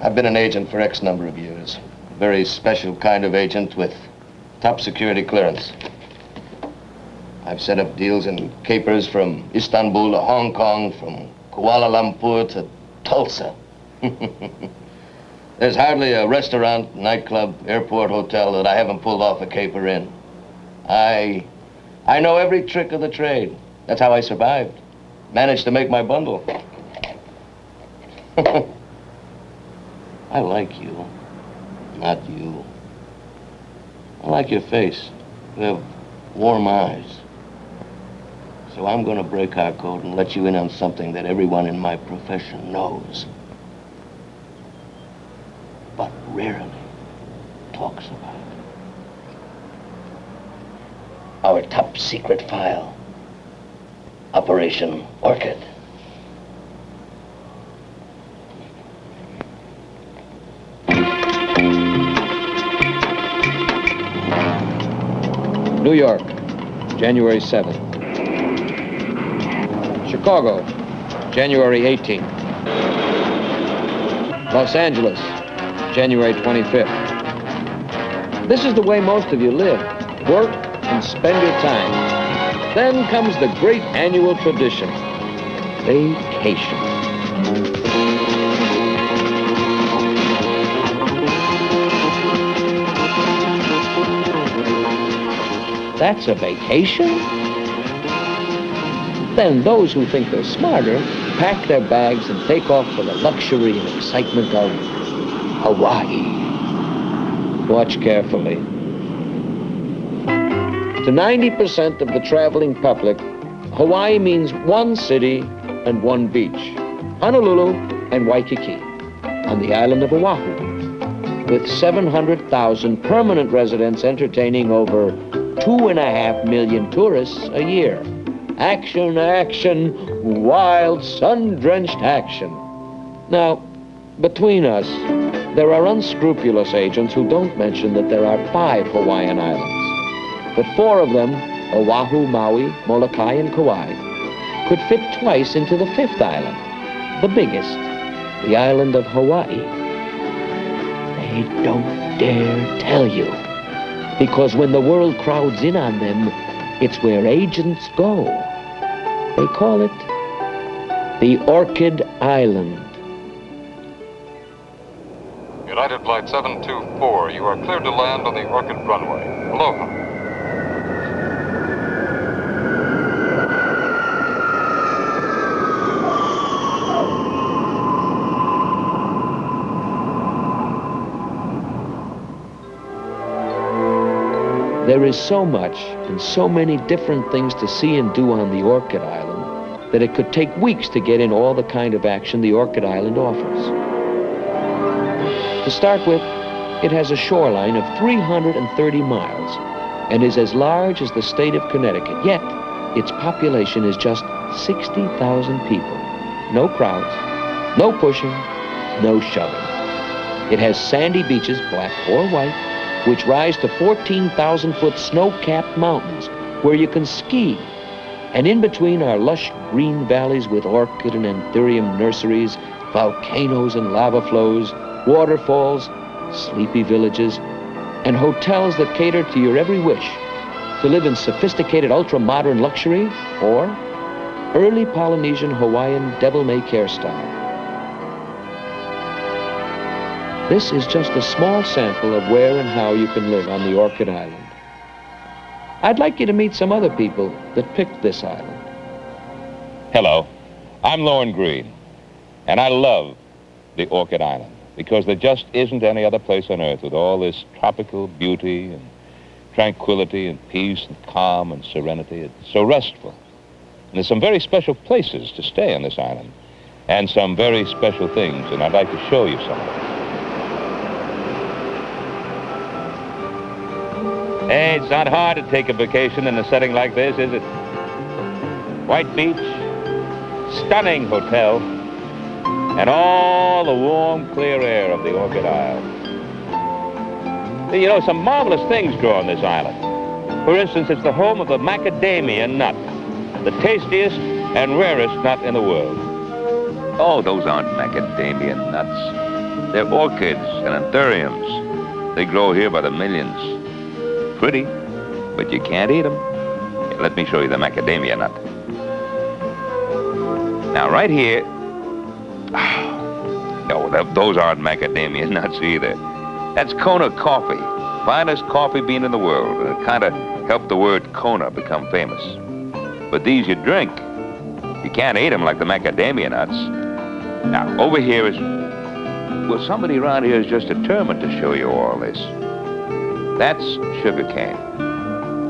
I've been an agent for X number of years. A very special kind of agent with top security clearance. I've set up deals in capers from Istanbul to Hong Kong, from Kuala Lumpur to Tulsa. There's hardly a restaurant, nightclub, airport, hotel that I haven't pulled off a caper in. I know every trick of the trade. That's how I survived. Managed to make my bundle. I like you, not you. I like your face. You have warm eyes. So I'm gonna break our code and let you in on something that everyone in my profession knows, but rarely talks about. Our top secret file, Operation Orchid. New York, January 7th. Chicago, January 18th. Los Angeles, January 25th. This is the way most of you live. Work and spend your time. Then comes the great annual tradition, vacation. That's a vacation? Then those who think they're smarter pack their bags and take off for the luxury and excitement of Hawaii. Watch carefully. To 90% of the traveling public, Hawaii means one city and one beach, Honolulu and Waikiki, on the island of Oahu, with 700,000 permanent residents entertaining over 2.5 million tourists a year. Action, action, wild, sun-drenched action. Now, between us, there are unscrupulous agents who don't mention that there are 5 Hawaiian islands. But 4 of them, Oahu, Maui, Molokai, and Kauai, could fit twice into the 5th island, the biggest, the island of Hawaii. They don't dare tell you, because when the world crowds in on them, it's where agents go. They call it the Orchid Island. United Flight 724, you are cleared to land on the Orchid runway. Aloha. There is so much and so many different things to see and do on the Orchid Island that it could take weeks to get in all the kind of action the Orchid Island offers. To start with, it has a shoreline of 330 miles and is as large as the state of Connecticut, yet its population is just 60,000 people. No crowds, no pushing, no shoving. It has sandy beaches, black or white, which rise to 14,000-foot snow-capped mountains where you can ski. And in between are lush green valleys with orchid and anthurium nurseries, volcanoes and lava flows, waterfalls, sleepy villages, and hotels that cater to your every wish, to live in sophisticated ultra-modern luxury or early Polynesian Hawaiian devil-may-care style. This is just a small sample of where and how you can live on the Orchid Island. I'd like you to meet some other people that picked this island. Hello, I'm Lorne Green, and I love the Orchid Island because there just isn't any other place on earth with all this tropical beauty and tranquility and peace and calm and serenity. It's so restful. And there's some very special places to stay on this island. and some very special things, and I'd like to show you some of them. Hey, it's not hard to take a vacation in a setting like this, is it? White beach, stunning hotel, and all the warm, clear air of the Orchid Isle. You know, some marvelous things grow on this island. For instance, it's the home of the macadamia nut, the tastiest and rarest nut in the world. Oh, those aren't macadamia nuts. They're orchids and anthuriums. They grow here by the millions. Pretty, but you can't eat them. Here, let me show you the macadamia nut. Now, right here, no, those aren't macadamia nuts either. That's Kona coffee, finest coffee bean in the world, and it kind of helped the word Kona become famous. But these you drink. You can't eat them like the macadamia nuts. Now, over here is, well, somebody around here is just determined to show you all this. That's sugarcane.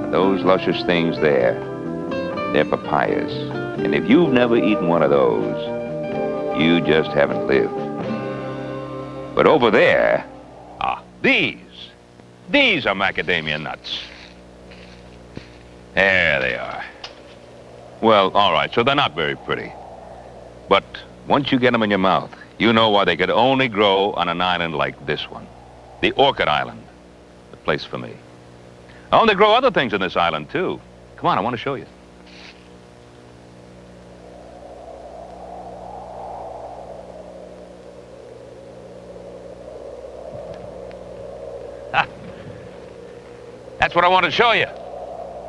And those luscious things there, they're papayas. And if you've never eaten one of those, you just haven't lived. But over there, these are macadamia nuts. There they are. Well, all right, so they're not very pretty. But once you get them in your mouth, you know why they could only grow on an island like this one, the Orchid Island, the place for me. Oh, and they grow other things in this island, too. Come on, I want to show you. That's what I want to show you.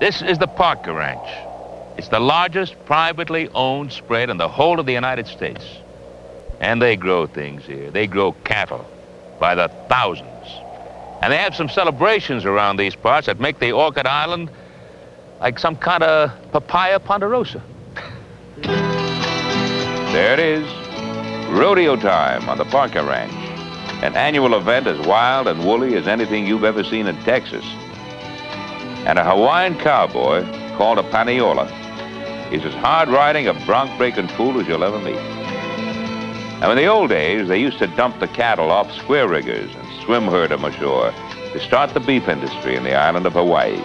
This is the Parker Ranch. It's the largest privately owned spread in the whole of the United States. And they grow things here. They grow cattle by the thousands. And they have some celebrations around these parts that make the Orchid Island like some kind of papaya ponderosa. There it is. Rodeo time on the Parker Ranch. An annual event as wild and woolly as anything you've ever seen in Texas. And a Hawaiian cowboy called a paniola is as hard-riding a bronc-breaking fool as you'll ever meet. Now, in the old days, they used to dump the cattle off square riggers and swim herd them ashore to start the beef industry in the island of Hawaii.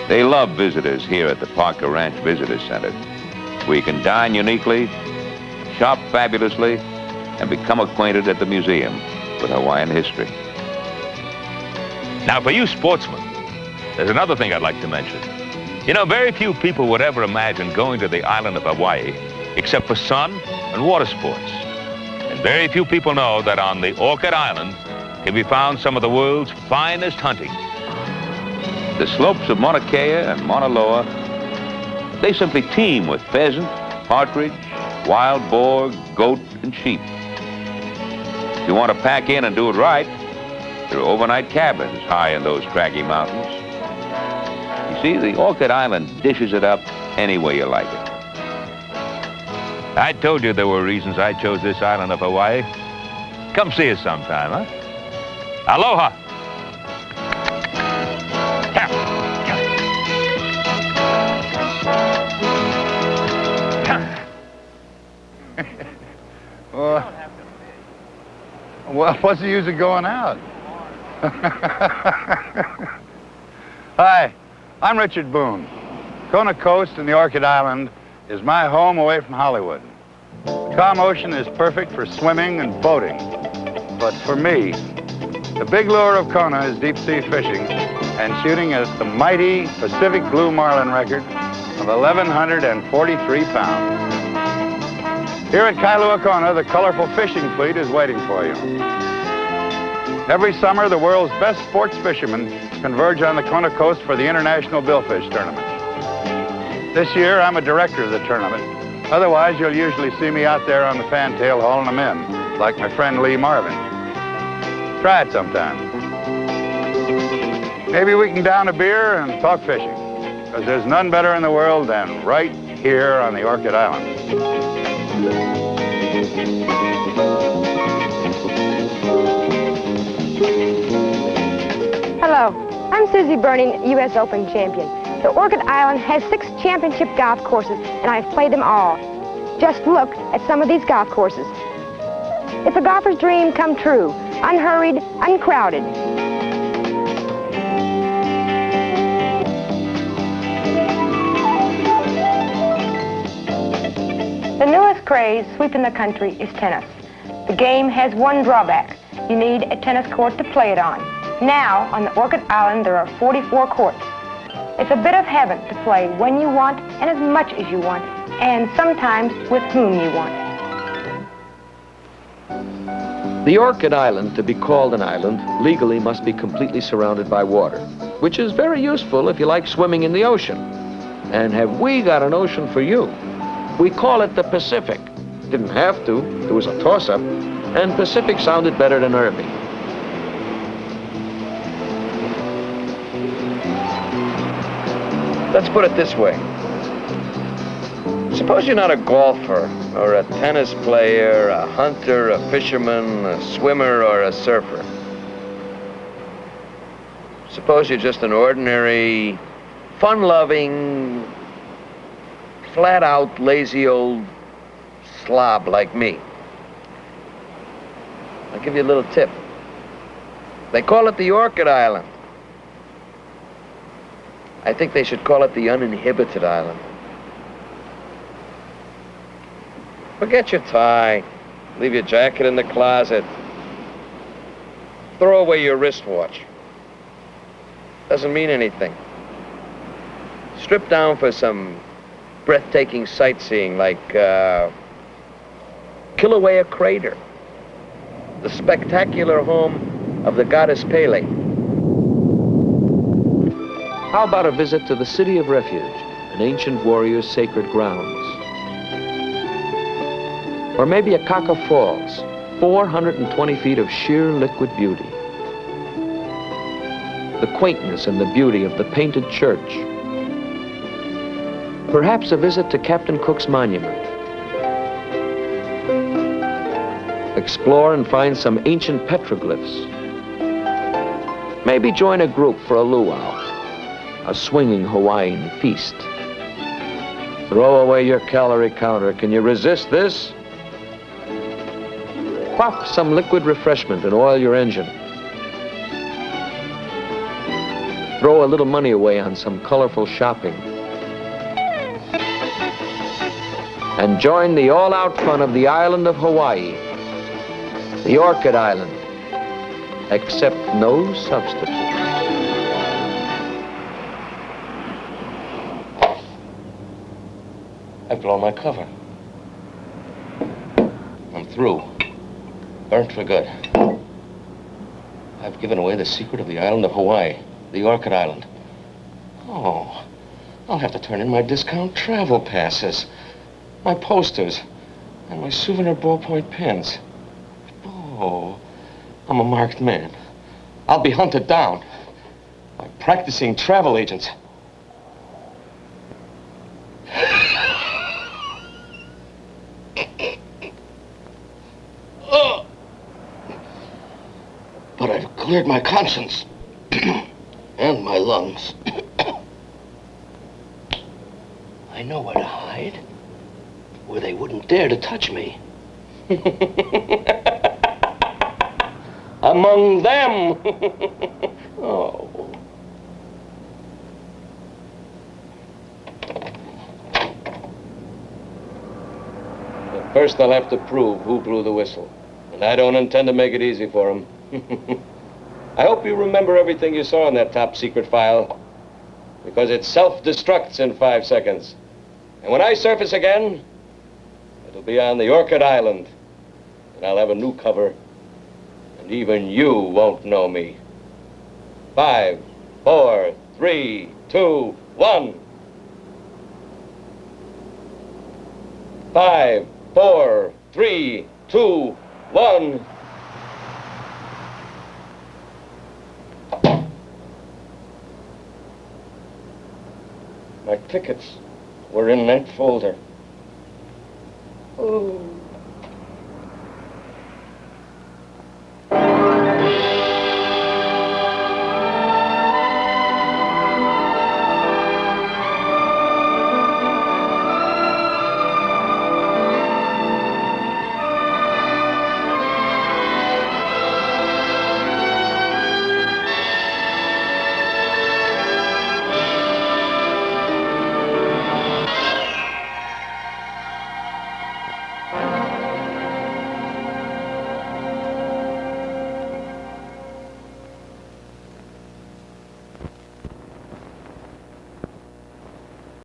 They love visitors here at the Parker Ranch Visitor Center, where you can dine uniquely, shop fabulously, and become acquainted at the museum with Hawaiian history. Now, for you sportsmen, there's another thing I'd like to mention. You know, very few people would ever imagine going to the island of Hawaii except for sun and water sports. And very few people know that on the Orchid Island can be found some of the world's finest hunting. The slopes of Mauna Kea and Mauna Loa, they simply teem with pheasant, partridge, wild boar, goat, and sheep. If you want to pack in and do it right, there are overnight cabins high in those craggy mountains. You see, the Orchid Island dishes it up any way you like it. I told you there were reasons I chose this island of Hawaii. Come see us sometime, huh? Aloha! Well, what's the use of going out? Hi, I'm Richard Boone. Kona Coast and the Orchid Island is my home away from Hollywood. The calm ocean is perfect for swimming and boating. But for me, the big lure of Kona is deep-sea fishing and shooting at the mighty Pacific blue marlin record of 1,143 pounds. Here at Kailua Kona, the colorful fishing fleet is waiting for you. Every summer, the world's best sports fishermen converge on the Kona coast for the International Billfish Tournament. This year, I'm a director of the tournament. Otherwise, you'll usually see me out there on the fantail hauling them in, like my friend Lee Marvin. Try it sometime. Maybe we can down a beer and talk fishing, because there's none better in the world than right here on the Orchid Island. Hello, I'm Susie Burning, U.S. Open champion. The Orchid Island has 6 championship golf courses, and I've played them all. Just look at some of these golf courses. It's a golfer's dream come true, unhurried, uncrowded. The newest craze sweeping the country is tennis. The game has one drawback. You need a tennis court to play it on. Now, on the Orchid Island, there are 44 courts. It's a bit of heaven to play when you want and as much as you want, and sometimes with whom you want. The Orchid Island, to be called an island, legally must be completely surrounded by water, which is very useful if you like swimming in the ocean. And have we got an ocean for you? We call it the Pacific. Didn't have to. It was a toss-up. And Pacific sounded better than Irving. Let's put it this way. Suppose you're not a golfer, or a tennis player, a hunter, a fisherman, a swimmer, or a surfer. Suppose you're just an ordinary, fun-loving, flat-out, lazy old slob like me. I'll give you a little tip. They call it the Orchid Island. I think they should call it the uninhibited island. Forget your tie. Leave your jacket in the closet. Throw away your wristwatch. Doesn't mean anything. Strip down for some breathtaking sightseeing like Kilauea Crater, the spectacular home of the goddess Pele. How about a visit to the City of Refuge, an ancient warrior's sacred grounds? Or maybe Akaka Falls, 420 feet of sheer liquid beauty. The quaintness and the beauty of the painted church. Perhaps a visit to Captain Cook's monument. Explore and find some ancient petroglyphs. Maybe join a group for a luau, a swinging Hawaiian feast. Throw away your calorie counter. Can you resist this? Quaff some liquid refreshment and oil your engine. Throw a little money away on some colorful shopping. And join the all-out fun of the island of Hawaii, the Orchid Island, except no substitute. I've blown my cover. I'm through. Burnt for good. I've given away the secret of the island of Hawaii, the Orchid Island. Oh, I'll have to turn in my discount travel passes, my posters, and my souvenir ballpoint pens. Oh, I'm a marked man. I'll be hunted down by practicing travel agents. But I've cleared my conscience and my lungs. I know where to hide, where they wouldn't dare to touch me. Among them. Oh. But first I'll have to prove who blew the whistle. And I don't intend to make it easy for him. I hope you remember everything you saw in that top secret file, because it self-destructs in 5 seconds. And when I surface again, it'll be on the Orchid Island, and I'll have a new cover, and even you won't know me. 5, 4, 3, 2, 1. 5, 4, 3, 2, 1. My tickets were in that folder. Oh.